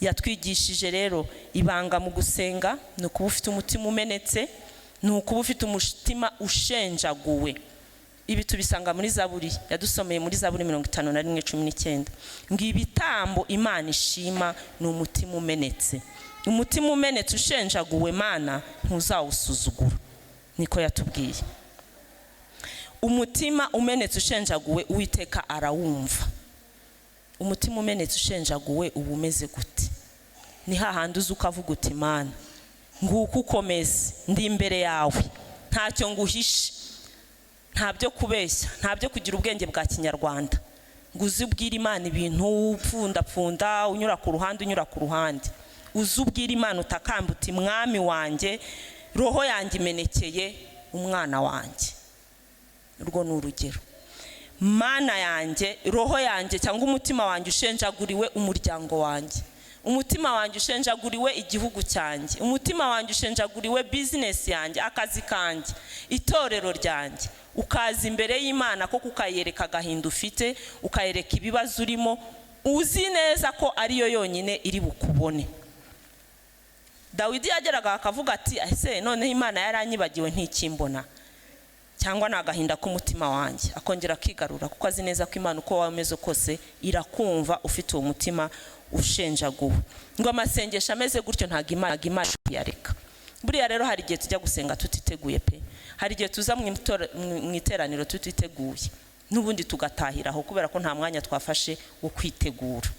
yatwigishije rero ibanga mu gusenga no kuba ufite umutima umenetse, no kuba ufite umutima ushenjaguwe. Ibi tubisanga muri Zaburi, yadusomeye muri Zaburi 51:19 ngo ibitambo Imana ishima ni umutima umenetse. Umutima umenetse ushenjaguwe Mana ntuzawusuzugura, niko yatubwiye. Umutima umenetse ushenjaguwe Uwiteka arawumva. Umutima umenetse ushenjaguwe uba umeze gute? Ni hahandi uza ukavuga uti Mana nguko ukomeze, ndi imbere yawe, ntacyo nguhishe, ntabyo kubeshya, ntabyo kugira ubwenge bwa kinyarwanda ngo uzi ubwira Imana ibintu upfundapfunda unyura ku ruhande. Uzi ubwira Imana utakamba uti mwami wanjye, roho yanjye imenekeye umwana wanjye. Urwo ni urugero. Mana yanjye, roho yanjye cyangwa umutima wanjye ushenjaguriwe umuryango wanjye, umutima wanjye ushenjaguriwe igihugu cyanjye, umutima wanjye ushenjaguriwe business yanjye, akazi kanjye, itorero ryanjye. Ukaza imbere y'Imana ko kukayereka agahinda ufite, ukayereka ibibazo urimo, uzi neza ko ariyo yonyine iri bukubone. Dawidi yageraga akavuga ati ese noneho Imana yaranyibagiwe ntikimbona, cyangwa nagahinda k'umutima wanjye. Akongera akigarura kuko azi neza ko Imana uko wameze kose irakumva ufite uwo mutima ushenjaguwe. Ngo amasengesho ameze gutyo ntago Imana yareka. Buriya rero hari igihe tujya gusenga tutiteguye pe, hari igihe tuza mu iteraniro tutiteguye, n'ubundi tugatahiraho kubera ko nta mwanya twafashe wo kwitegura.